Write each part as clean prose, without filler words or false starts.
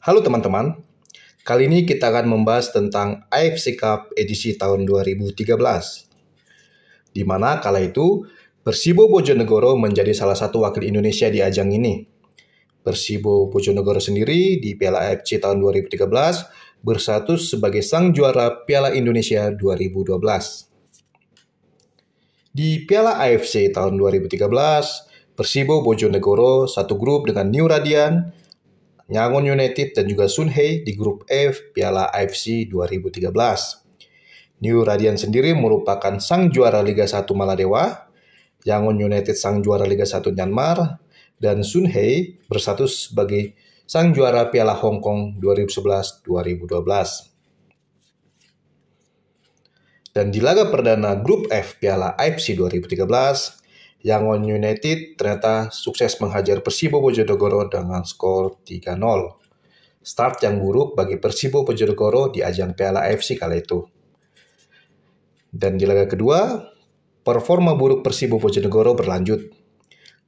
Halo teman-teman, kali ini kita akan membahas tentang AFC Cup edisi tahun 2013. Di mana kala itu Persibo Bojonegoro menjadi salah satu wakil Indonesia di ajang ini. Persibo Bojonegoro sendiri di Piala AFC tahun 2013 berstatus sebagai sang juara Piala Indonesia 2012. Di Piala AFC tahun 2013, Persibo Bojonegoro satu grup dengan New Radiant, Yangon United dan juga Sunhei di grup F Piala AFC 2013. New Radiant sendiri merupakan sang juara Liga 1 Maladewa, Yangon United sang juara Liga 1 Myanmar, dan Sunhei berstatus sebagai sang juara Piala Hong Kong 2011-2012. Dan di laga perdana grup F Piala AFC 2013, Yangon United ternyata sukses menghajar Persibo Bojonegoro dengan skor 3-0. Start yang buruk bagi Persibo Bojonegoro di ajang Piala AFC kala itu. Dan di laga kedua, performa buruk Persibo Bojonegoro berlanjut.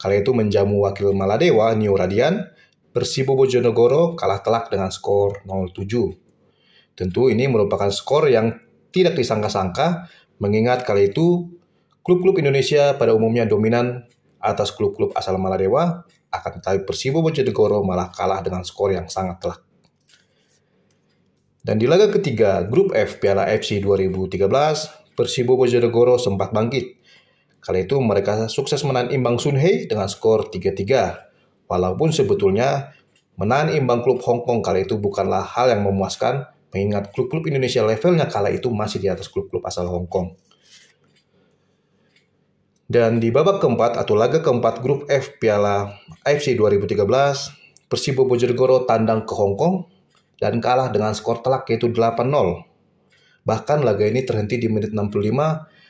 Kala itu menjamu wakil Maladewa, New Radiant, Persibo Bojonegoro kalah telak dengan skor 0-7. Tentu ini merupakan skor yang tidak disangka-sangka, mengingat kala itu klub-klub Indonesia pada umumnya dominan atas klub-klub asal Maladewa, akan tetapi Persibo Bojonegoro malah kalah dengan skor yang sangat telak. Dan di laga ketiga grup F Piala AFC 2013, Persibo Bojonegoro sempat bangkit. Kala itu mereka sukses menahan imbang Sunhei dengan skor 3-3. Walaupun sebetulnya menahan imbang klub Hong Kong kala itu bukanlah hal yang memuaskan, mengingat klub-klub Indonesia levelnya kala itu masih di atas klub-klub asal Hong Kong. Dan di babak keempat atau laga keempat grup F Piala AFC 2013, Persibo Bojonegoro tandang ke Hong Kong dan kalah dengan skor telak yaitu 8-0. Bahkan laga ini terhenti di menit 65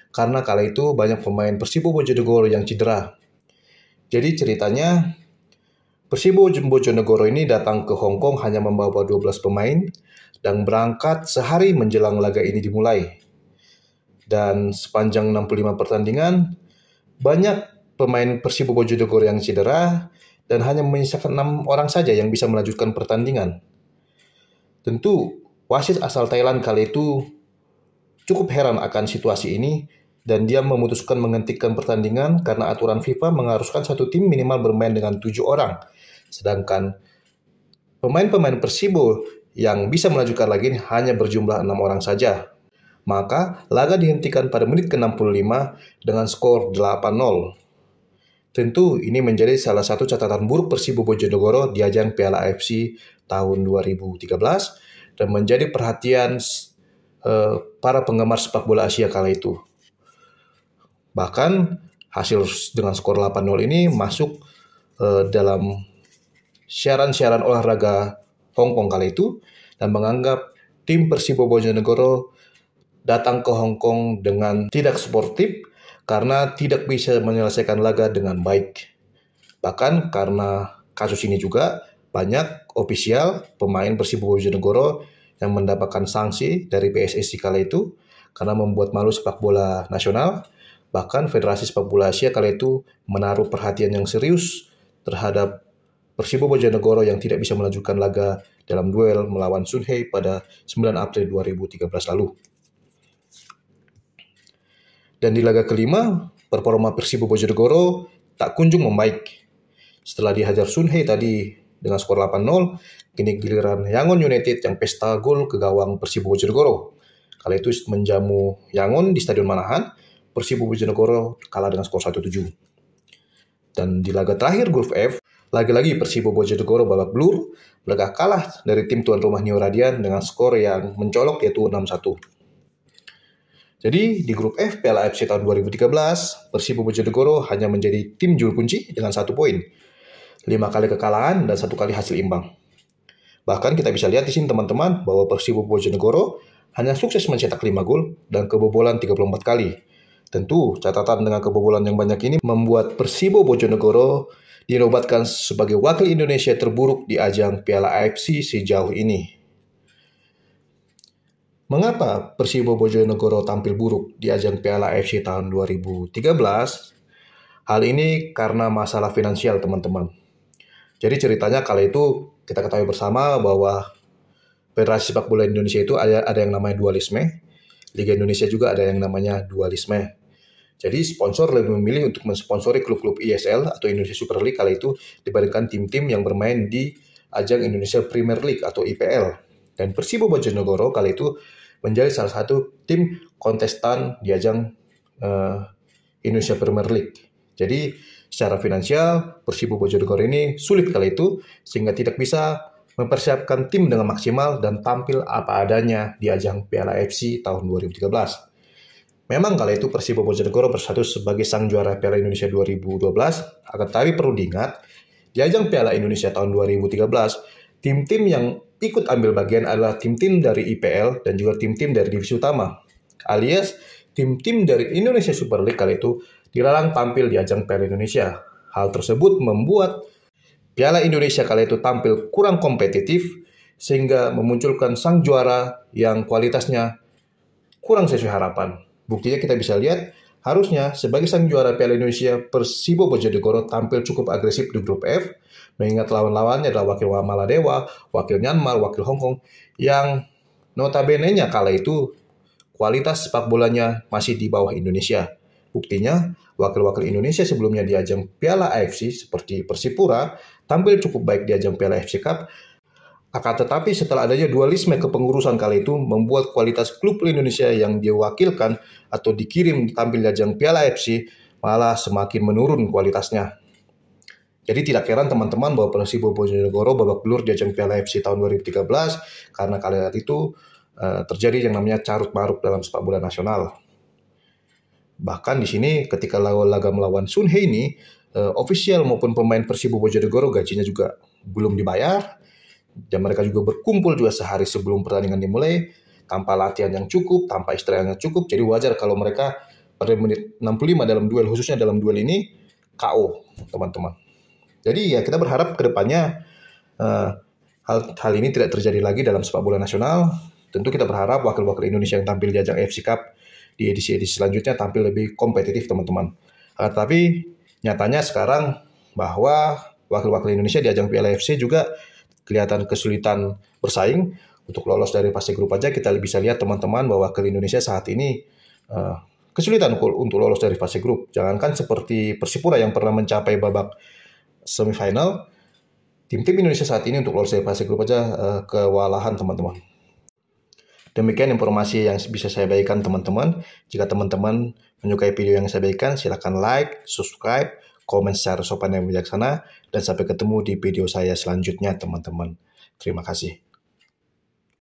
karena kala itu banyak pemain Persibo Bojonegoro yang cedera. Jadi ceritanya Persibo Bojonegoro ini datang ke Hong Kong hanya membawa 12 pemain dan berangkat sehari menjelang laga ini dimulai. Dan sepanjang 65 pertandingan, banyak pemain Persibo Bojonegoro yang cedera dan hanya menyisakan 6 orang saja yang bisa melanjutkan pertandingan. Tentu, wasit asal Thailand kali itu cukup heran akan situasi ini dan dia memutuskan menghentikan pertandingan karena aturan FIFA mengharuskan satu tim minimal bermain dengan 7 orang. Sedangkan pemain-pemain Persibo yang bisa melanjutkan lagi hanya berjumlah 6 orang saja. Maka, laga dihentikan pada menit ke-65 dengan skor 8-0. Tentu, ini menjadi salah satu catatan buruk Persibo Bojonegoro di ajang Piala AFC tahun 2013 dan menjadi perhatian para penggemar sepak bola Asia kala itu. Bahkan, hasil dengan skor 8-0 ini masuk dalam siaran-siaran olahraga Hong Kong kala itu dan menganggap tim Persibo Bojonegoro datang ke Hong Kong dengan tidak sportif karena tidak bisa menyelesaikan laga dengan baik. Bahkan karena kasus ini juga banyak ofisial pemain Persibo Bojonegoro yang mendapatkan sanksi dari PSSI kala itu karena membuat malu sepak bola nasional. Bahkan Federasi Sepak Bola Asia kala itu menaruh perhatian yang serius terhadap Persibo Bojonegoro yang tidak bisa melanjutkan laga dalam duel melawan Sunhei pada 9 April 2013 lalu. Dan di laga kelima, performa Persibo Bojonegoro tak kunjung membaik. Setelah dihajar Sunhei tadi dengan skor 8-0, kini giliran Yangon United yang pesta gol ke gawang Persibo Bojonegoro. Kala itu menjamu Yangon di Stadion Manahan, Persibo Bojonegoro kalah dengan skor 1-7. Dan di laga terakhir grup F, lagi-lagi Persibo Bojonegoro babak belur, mereka kalah dari tim tuan rumah New Radiant dengan skor yang mencolok yaitu 6-1. Jadi di grup F Piala AFC tahun 2013, Persibo Bojonegoro hanya menjadi tim juru kunci dengan 1 poin. 5 kali kekalahan dan 1 kali hasil imbang. Bahkan kita bisa lihat di sini teman-teman bahwa Persibo Bojonegoro hanya sukses mencetak 5 gol dan kebobolan 34 kali. Tentu catatan dengan kebobolan yang banyak ini membuat Persibo Bojonegoro dinobatkan sebagai wakil Indonesia terburuk di ajang Piala AFC sejauh ini. Mengapa Persibo Bojonegoro tampil buruk di ajang Piala AFC tahun 2013? Hal ini karena masalah finansial, teman-teman. Jadi ceritanya kala itu kita ketahui bersama bahwa Federasi Sepak Bola Indonesia itu ada yang namanya dualisme, Liga Indonesia juga ada yang namanya dualisme. Jadi sponsor lebih memilih untuk mensponsori klub-klub ISL atau Indonesia Super League kala itu dibandingkan tim-tim yang bermain di ajang Indonesia Premier League atau IPL. Dan Persibo Bojonegoro kala itu menjadi salah satu tim kontestan di ajang Indonesia Premier League. Jadi secara finansial Persibo Bojonegoro ini sulit kala itu sehingga tidak bisa mempersiapkan tim dengan maksimal dan tampil apa adanya di ajang Piala AFC tahun 2013. Memang kala itu Persibo Bojonegoro berstatus sebagai sang juara Piala Indonesia 2012, akan tapi perlu diingat, di ajang Piala Indonesia tahun 2013, tim-tim yang ikut ambil bagian adalah tim-tim dari IPL dan juga tim-tim dari divisi utama, alias tim-tim dari Indonesia Super League kala itu dilarang tampil di ajang Piala Indonesia. Hal tersebut membuat Piala Indonesia kala itu tampil kurang kompetitif sehingga memunculkan sang juara yang kualitasnya kurang sesuai harapan. Buktinya kita bisa lihat, harusnya sebagai sang juara Piala Indonesia, Persibo Bojonegoro tampil cukup agresif di grup F, mengingat lawan-lawannya adalah wakil Maladewa, wakil Myanmar, wakil Hong Kong, yang notabene-nya kala itu kualitas sepak bolanya masih di bawah Indonesia. Buktinya, wakil-wakil Indonesia sebelumnya di ajang Piala AFC seperti Persipura tampil cukup baik di ajang Piala AFC Cup. Akan tetapi setelah adanya dualisme kepengurusan kala itu membuat kualitas klub Indonesia yang diwakilkan atau dikirim tampil di ajang Piala AFC malah semakin menurun kualitasnya. Jadi tidak heran teman-teman bahwa Persibo Bojonegoro babak belur di ajang Piala AFC tahun 2013 karena kala itu terjadi yang namanya carut marut dalam sepak bola nasional. Bahkan di sini ketika laga melawan Sun Hei ini, ofisial maupun pemain Persibo Bojonegoro gajinya juga belum dibayar, dan mereka juga berkumpul juga sehari sebelum pertandingan dimulai, tanpa latihan yang cukup, tanpa istirahat yang cukup. Jadi wajar kalau mereka pada menit 65 dalam duel, khususnya dalam duel ini, KO, teman-teman. Jadi ya kita berharap ke depannya hal ini tidak terjadi lagi dalam sepak bola nasional. Tentu kita berharap wakil-wakil Indonesia yang tampil di ajang AFC Cup di edisi-edisi selanjutnya tampil lebih kompetitif, teman-teman. Tapi nyatanya sekarang bahwa wakil-wakil Indonesia di ajang Piala AFC juga kelihatan kesulitan bersaing. Untuk lolos dari fase grup aja kita bisa lihat teman-teman bahwa wakil Indonesia saat ini kesulitan untuk lolos dari fase grup. Jangankan seperti Persipura yang pernah mencapai babak semifinal, tim-tim Indonesia saat ini untuk lolos dari fase grup aja kewalahan, teman-teman. Demikian informasi yang bisa saya bagikan teman-teman. Jika teman-teman menyukai video yang saya bagikan, silakan like, subscribe, komen secara sopan dan bijaksana, dan sampai ketemu di video saya selanjutnya teman-teman. Terima kasih.